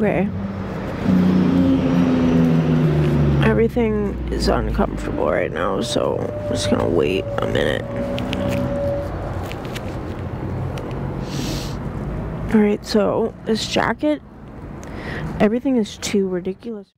Okay. Everything is uncomfortable right now, so I'm just gonna wait a minute. Alright, so this jacket, everything is too ridiculous.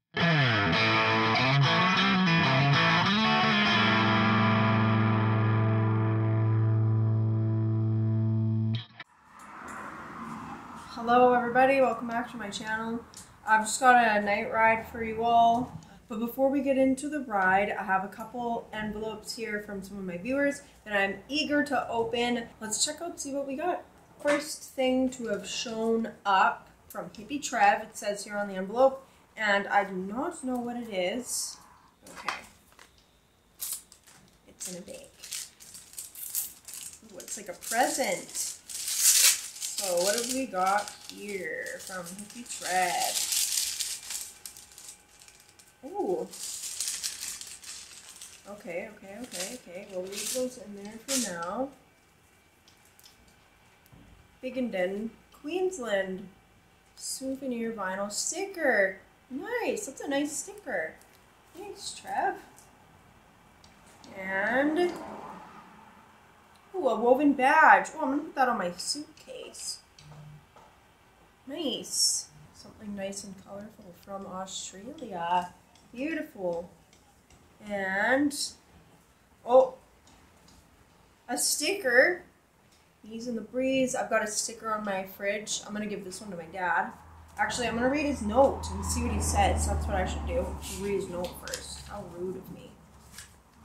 Hello everybody, welcome back to my channel. I've just got a night ride for you all. But before we get into the ride, I have a couple envelopes here from some of my viewers that I'm eager to open. Let's check out, see what we got. First thing to have shown up from Hippie Trev, it says here on the envelope, and I do not know what it is. Okay. It's in a bag. Ooh, it's like a present. So what have we got here from Hippie Trev? Ooh. Okay. We'll leave those in there for now. Biggenden, Queensland souvenir vinyl sticker. Nice. That's a nice sticker. Thanks, Trev. And ooh, a woven badge. Oh, I'm gonna put that on my suitcase. Nice. Something nice and colorful from Australia. Beautiful. And oh, a sticker. He's in the breeze. I've got a sticker on my fridge. I'm gonna give this one to my dad. Actually, I'm gonna read his note and see what he says. That's what I should do. Read his note first. How rude of me.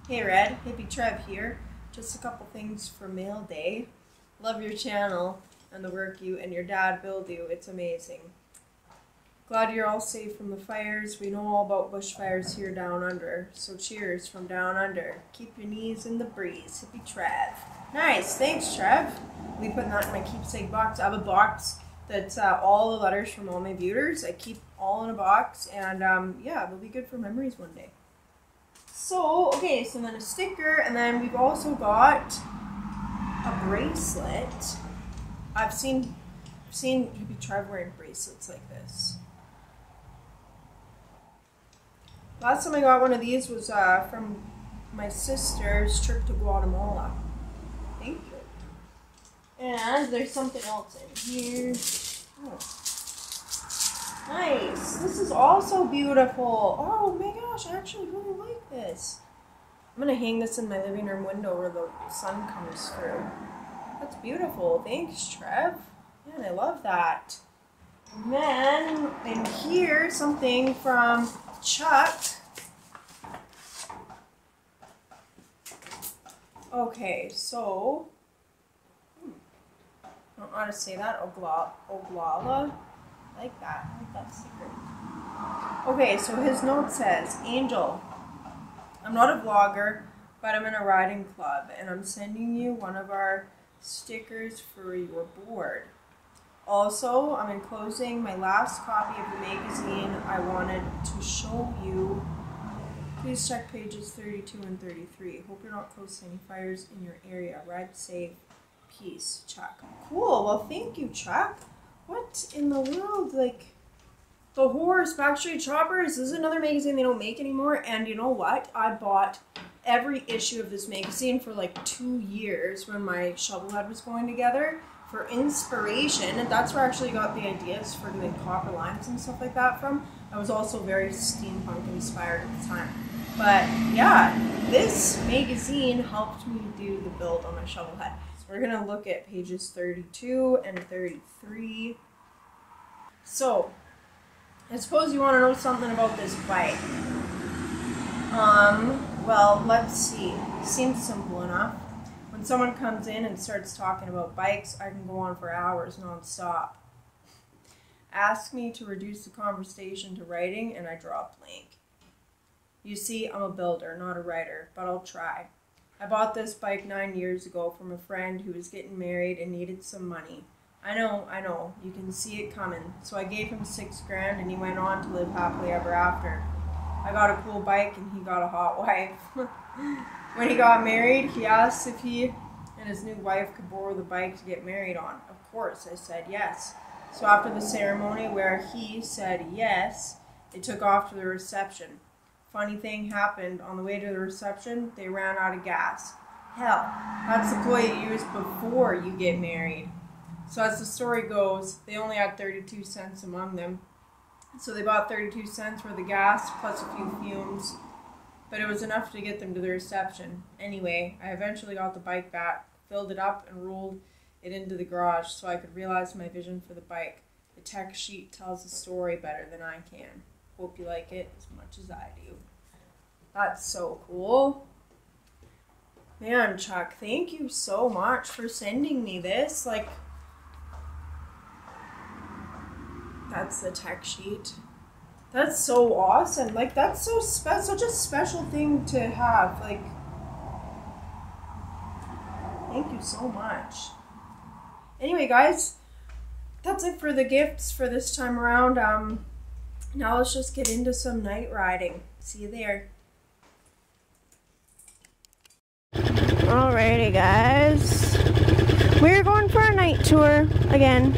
Hey Red, Hippie Trev here. Just a couple things for mail day. Love your channel and the work you and your dad Bill do. It's amazing. Glad you're all safe from the fires. We know all about bushfires here down under. So cheers from down under. Keep your knees in the breeze. Hippie Trev. Nice. Thanks, Trev. I'll be putting that in my keepsake box. I have a box that's all the letters from all my viewers. I keep all in a box. And yeah, it'll be good for memories one day. So, okay, so then a sticker. And then we've also got a bracelet. I've seen Hippie Trev wearing bracelets like this. Last time I got one of these was from my sister's trip to Guatemala. Thank you. And there's something else in here. Oh. Nice. This is also beautiful. Oh my gosh, I actually really like this. I'm going to hang this in my living room window where the sun comes through. That's beautiful. Thanks, Trev. Man, I love that. And then in here, something from Chuck. Okay, so I don't know how to say that. Oglala. I like that. I like that sticker. Okay, so his note says, Angel, I'm not a vlogger, but I'm in a riding club, and I'm sending you one of our stickers for your board. Also, I'm enclosing my last copy of the magazine I wanted to show you. Please check pages 32 and 33. Hope you're not close to any fires in your area. Ride safe. Peace, Chuck. Cool. Well, thank you, Chuck. What in the world? Like, The Horse, Factory Choppers. This is another magazine they don't make anymore. And you know what? I bought every issue of this magazine for like 2 years when my Shovelhead was going together for inspiration. And that's where I actually got the ideas for doing copper lines and stuff like that from. I was also very steampunk inspired at the time. But yeah, this magazine helped me do the build on my Shovelhead. So we're going to look at pages 32 and 33. So, I suppose you want to know something about this bike. Well, let's see. Seems simple enough. When someone comes in and starts talking about bikes, I can go on for hours non-stop. Ask me to reduce the conversation to writing, and I draw a blank. You see, I'm a builder, not a writer, but I'll try. I bought this bike 9 years ago from a friend who was getting married and needed some money. I know, you can see it coming. So I gave him $6 grand and he went on to live happily ever after. I got a cool bike and he got a hot wife. When he got married, he asked if he and his new wife could borrow the bike to get married on. Of course, I said yes. So after the ceremony where he said yes, they took off to the reception. Funny thing happened on the way to the reception, they ran out of gas. Hell, that's the ploy you use before you get married. So as the story goes, they only had 32 cents among them. So they bought 32 cents worth of gas plus a few fumes. But it was enough to get them to the reception. Anyway, I eventually got the bike back, filled it up, and rolled it into the garage so I could realize my vision for the bike. The tech sheet tells the story better than I can. Hope you like it as much as I do. That's so cool. Man, Chuck, thank you so much for sending me this. Like, that's the tech sheet. That's so awesome. Like, that's so such a special thing to have. Like, thank you so much. Anyway, guys, that's it for the gifts for this time around. Now let's just get into some night riding. See you there. Alrighty, guys. We're going for a night tour again.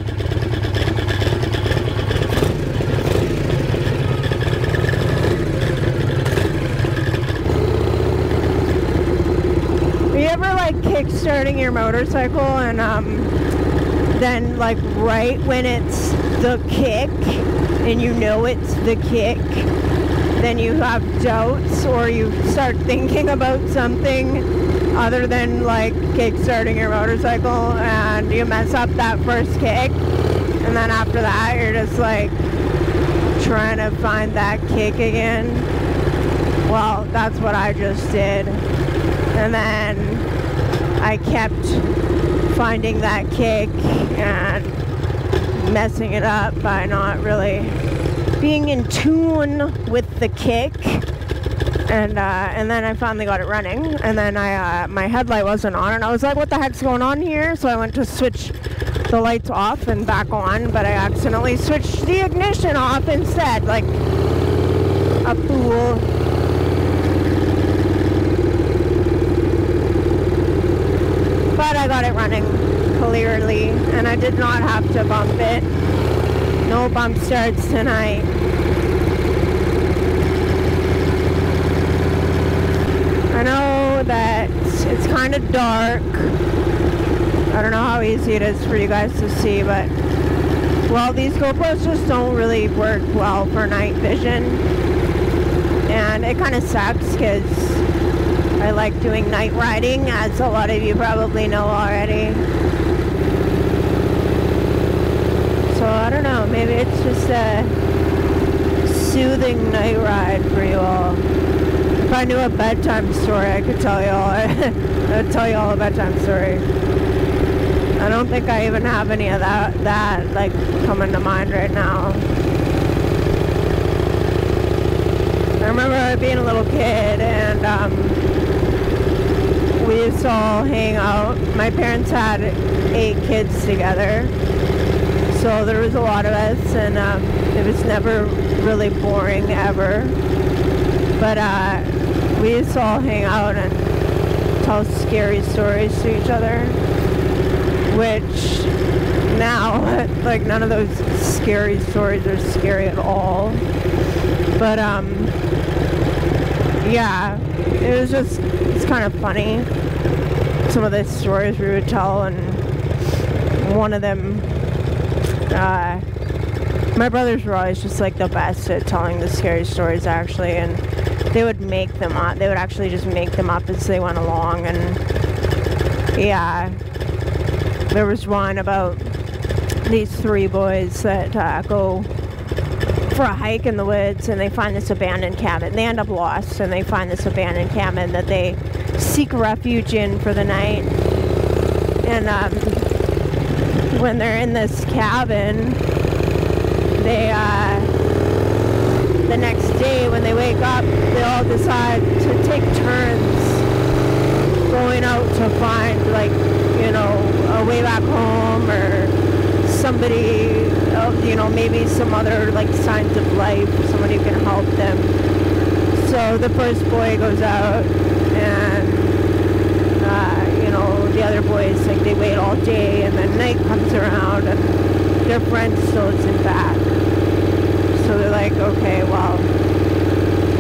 Are you ever like kick-starting your motorcycle and then like right when it's the kick and you know it's the kick, then you have doubts or you start thinking about something other than like kick-starting your motorcycle and you mess up that first kick, and then after that you're just like trying to find that kick again? Well, that's what I just did. And then I kept finding that kick and messing it up by not really being in tune with the kick. And then I finally got it running. And then my headlight wasn't on. And I was like, what the heck's going on here? So I went to switch the lights off and back on. But I accidentally switched the ignition off instead. Like a fool. But I got it running clearly, and I did not have to bump it. No bump starts tonight. I know that it's kind of dark. I don't know how easy it is for you guys to see, but well, these GoPros just don't really work well for night vision, and it kind of sucks because I like doing night riding, as a lot of you probably know already. So I don't know, maybe it's just a soothing night ride for you all. If I knew a bedtime story, I could tell you all. I'd tell you all a bedtime story. I don't think I even have any of that like coming to mind right now. I remember being a little kid and we used to all hang out. My parents had 8 kids together, so there was a lot of us, and it was never really boring ever. But we used to all hang out and tell scary stories to each other, which now, like, none of those scary stories are scary at all. But yeah, it's kind of funny, some of the stories we would tell. And one of them, my brothers were always just like the best at telling the scary stories, actually, and they would make them up. They would actually just make them up as they went along. And yeah, there was one about these 3 boys that go for a hike in the woods, and they find this abandoned cabin. They end up lost, and they find this abandoned cabin that they seek refuge in for the night. And when they're in this cabin, they the next day when they wake up, they all decide to take turns going out to find, like, you know, a way back home, or somebody, you know, maybe some other, like, signs of life, somebody who can help them. So the first boy goes out, and you know, the other boys, like, they wait all day, and then night comes around, and their friend still isn't back. So they're like, okay, well,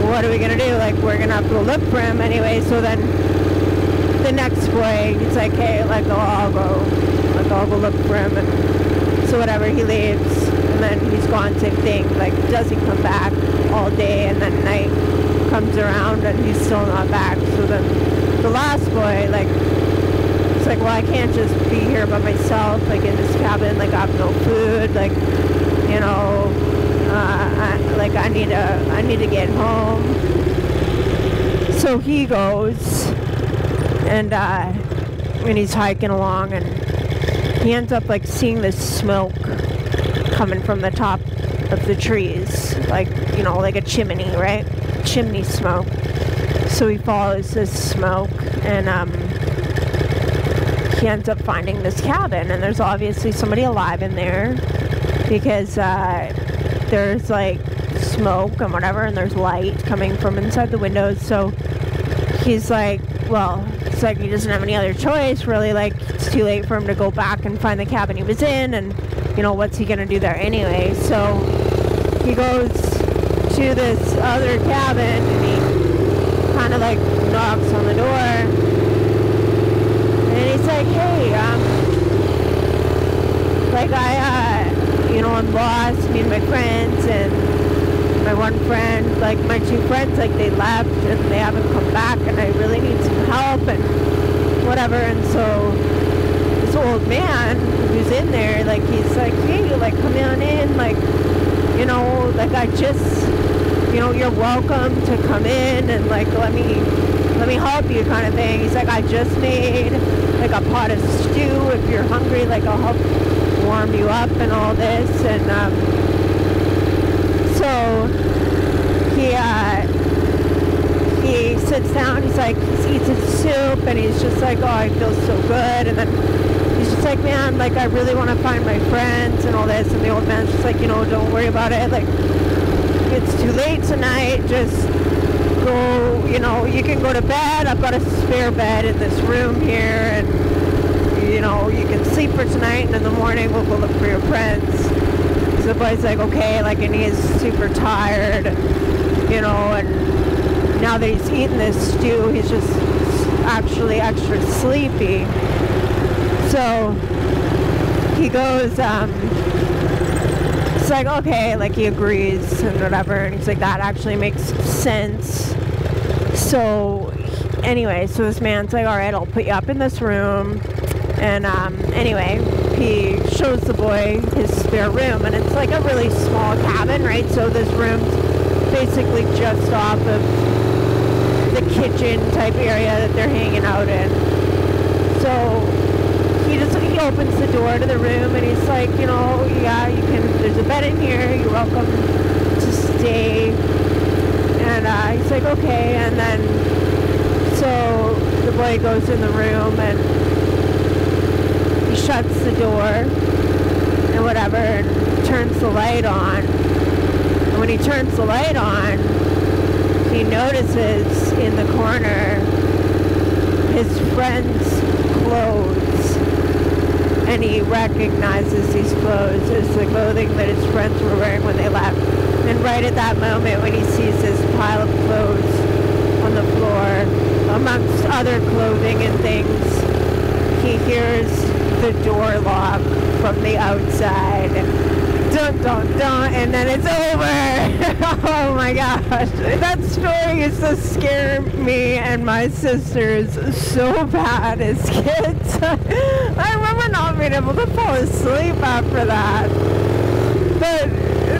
what are we gonna do? Like, we're gonna have to go look for him anyway. So then the next boy, he's like, hey, like, I'll go look for him. And so whatever, he leaves, and then he's gone, same thing, like, doesn't come back all day, and then night comes around and he's still not back. So then the last boy, like, it's like, well, I can't just be here by myself, like, in this cabin, like, I have no food, like, you know, I need to get home. So he goes, and he's hiking along, and he ends up, like, seeing this smoke coming from the top of the trees, like, you know, like a chimney, right? Chimney smoke. So he follows this smoke, and he ends up finding this cabin, and there's obviously somebody alive in there, because there's, like, smoke and whatever, and there's light coming from inside the windows. So he's like, well, it's like he doesn't have any other choice, really. Like, it's too late for him to go back and find the cabin he was in, and, you know, what's he gonna do there anyway? So he goes to this other cabin, and he kind of, like, knocks on the door, and he's like, hey, like, I'm lost, me and my friends, and my one friend, like, my two friends, like, they left, and they haven't come back, and I really need some help, and whatever. And so this old man who's in there, like, he's like, hey, like, come on in, like, you know, like, I just, you know, you're welcome to come in, and, like, let me help you, kind of thing. He's like, I just made, like, a pot of stew. If you're hungry, like, I'll help warm you up and all this. And so he sits down, he's like, he eats his soup, and he's just like, oh, I feel so good. And then he's just like, man, like, I really want to find my friends and all this. And the old man's just like, you know, don't worry about it, like, it's too late tonight, just go, you know, you can go to bed. I've got a spare bed in this room here, and, you know, you can sleep for tonight, and in the morning we'll go look for your friends. So the boy's like, okay, like, and he is super tired, you know, and now that he's eaten this stew, he's just actually extra sleepy. So he goes, it's like, okay, like, he agrees and whatever, and he's like, that actually makes sense. So anyway, so this man's like, all right, I'll put you up in this room. And anyway, he shows the boy his spare room, and it's like a really small cabin, right? So this room's basically just off of the kitchen type area that they're hanging out in. So he opens the door to the room, and he's like, you know, yeah, you can, there's a bed in here, you're welcome to stay. And he's like, okay. And then so the boy goes in the room, and he shuts the door and whatever, and turns the light on. And when he turns the light on, he notices in the corner his friend's clothes. And he recognizes these clothes as the clothing that his friends were wearing when they left. And right at that moment, when he sees this pile of clothes on the floor, amongst other clothing and things, he hears the door lock from the outside. Dun, dun, dun, and then it's over. Oh my gosh. That story used to scare me and my sisters so bad as kids. I remember not being able to fall asleep after that. But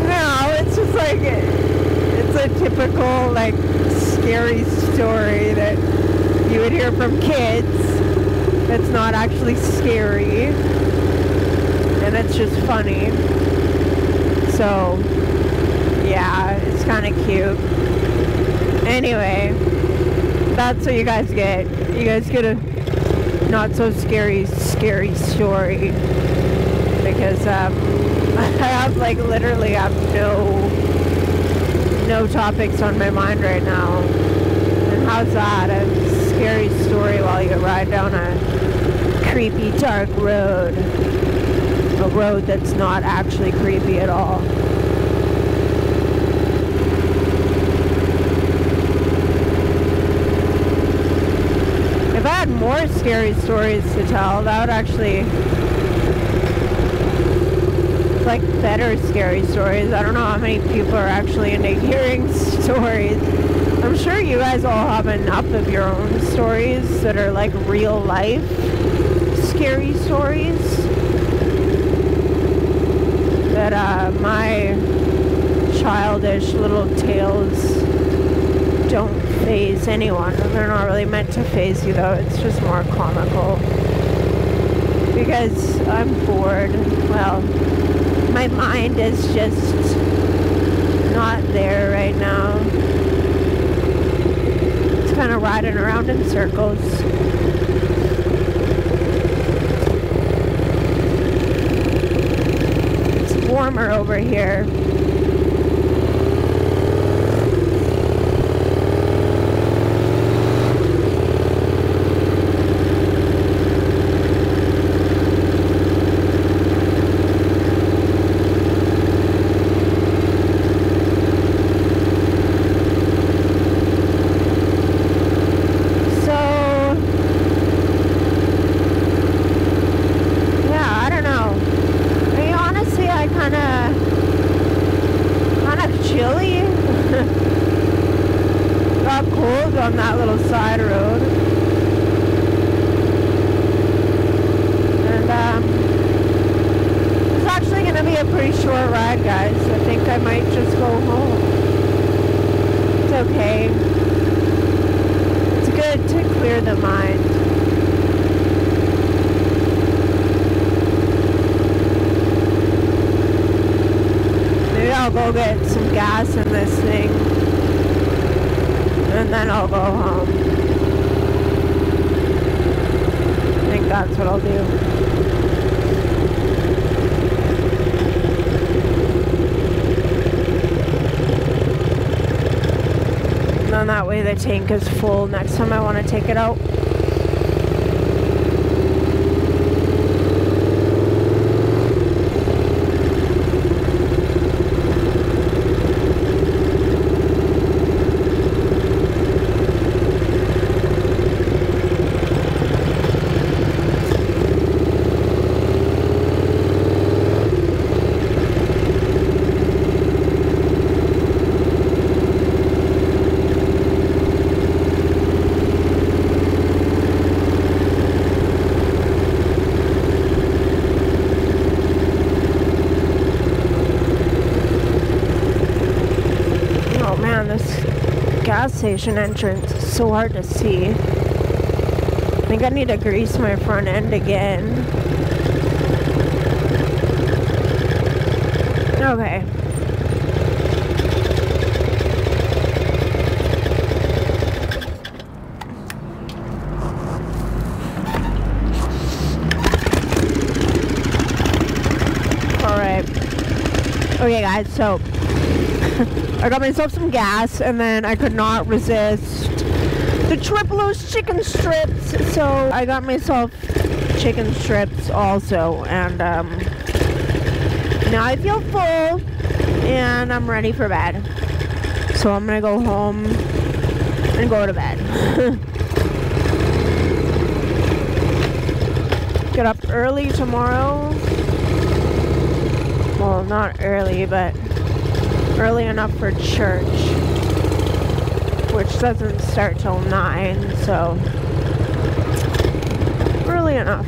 now it's just like, it's a typical, like, scary story that you would hear from kids. It's not actually scary. And it's just funny. So, yeah, it's kind of cute. Anyway, that's what you guys get. You guys get a not so scary story. Because I have, like, literally have no topics on my mind right now. And how's that? A scary story while you ride down a creepy dark road. a road that's not actually creepy at all. If I had more scary stories to tell, that would actually, like, better scary stories. I don't know how many people are actually into hearing stories. I'm sure you guys all have enough of your own stories that are like real life scary stories that my childish little tales don't faze anyone. They're not really meant to faze you though, it's just more comical. Because I'm bored. Well, my mind is just not there right now. It's kind of riding around in circles. It's warmer over here. On that little side road, and it's actually going to be a pretty short ride, guys. I think I might just go home. It's okay. It's good to clear the mind. Maybe I'll go get some gas in this thing, and then I'll go home. I think that's what I'll do. And then that way the tank is full next time I want to take it out. Gas station entrance is so hard to see. I think I need to grease my front end again. Okay. Alright. Okay guys, so I got myself some gas, and then I could not resist the Triplo's chicken strips, so I got myself chicken strips also, and now I feel full, and I'm ready for bed. So I'm gonna go home and go to bed. Get up early tomorrow. Well, not early, but early enough for church, which doesn't start till 9, so early enough.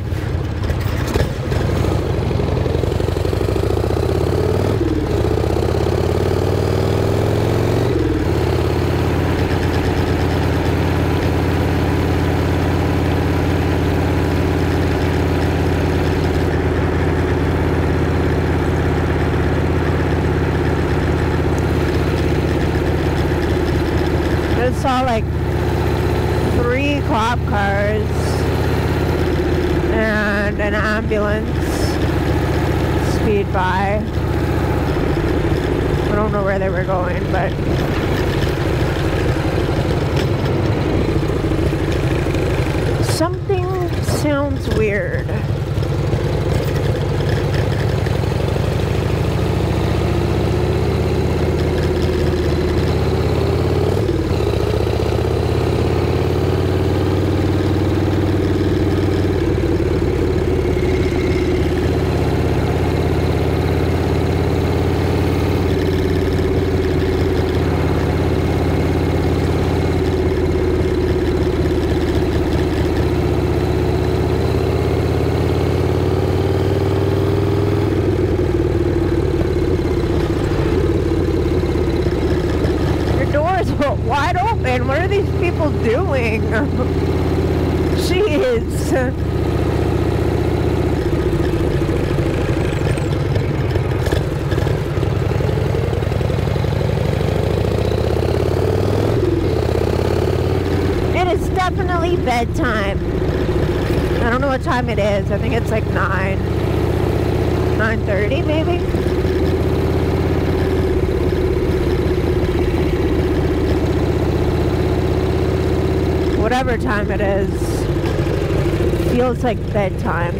Saw like 3 cop cars and an ambulance speed by. I don't know where they were going, but something sounds weird. these people doing? Jeez. It is definitely bedtime. I don't know what time it is. I think it's like 9:30 maybe. Whatever time it is, feels like bedtime.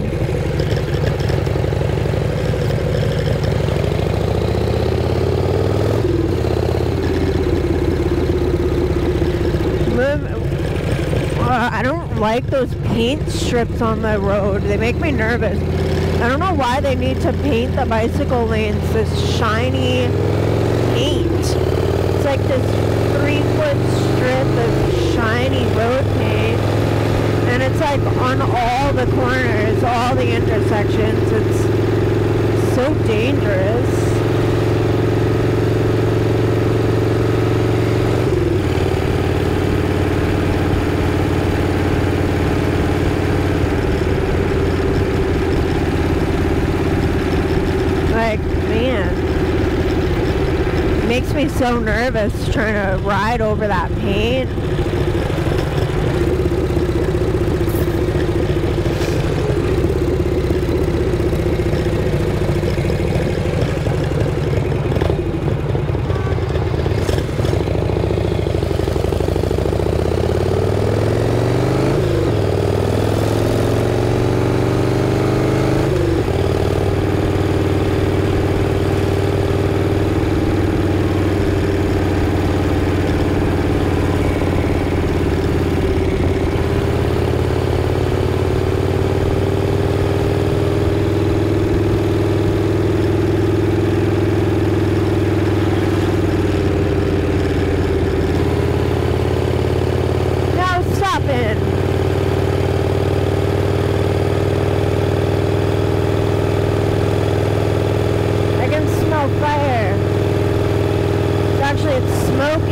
I don't like those paint strips on the road. They make me nervous. I don't know why they need to paint the bicycle lanes this shiny paint. It's like this 3-foot strip of shiny road paint. And it's like on all the corners, all the intersections. It's so dangerous. Like, man, it makes me so nervous trying to ride over that paint.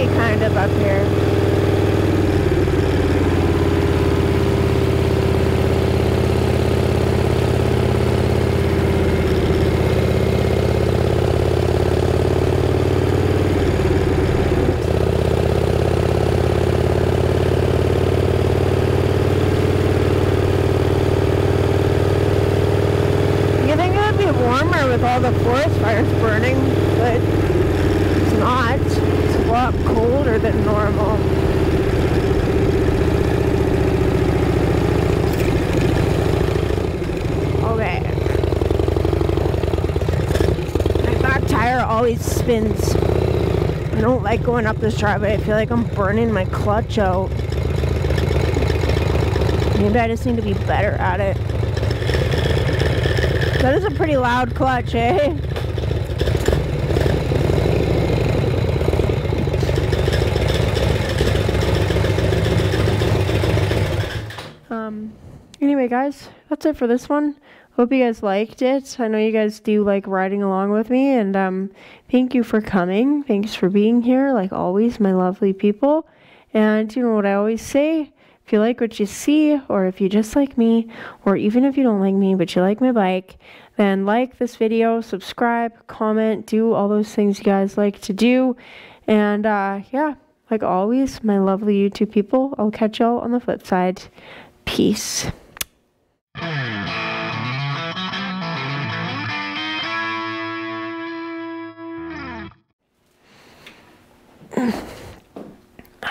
Kind of up here. You think it would be warmer with all the forest fires burning, but it's not. It's a lot colder than normal. Okay. My back tire always spins. I don't like going up this driveway. I feel like I'm burning my clutch out. Maybe I just need to be better at it. That is a pretty loud clutch, eh? Anyway, guys, that's it for this one. Hope you guys liked it. I know you guys do like riding along with me, and thank you for coming. Thanks for being here, like always, my lovely people. And you know what I always say, if you like what you see, or if you just like me, or even if you don't like me, but you like my bike, then like this video, subscribe, comment, do all those things you guys like to do. And yeah, like always, my lovely YouTube people, I'll catch y'all on the flip side. Peace.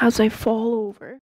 As I fall over.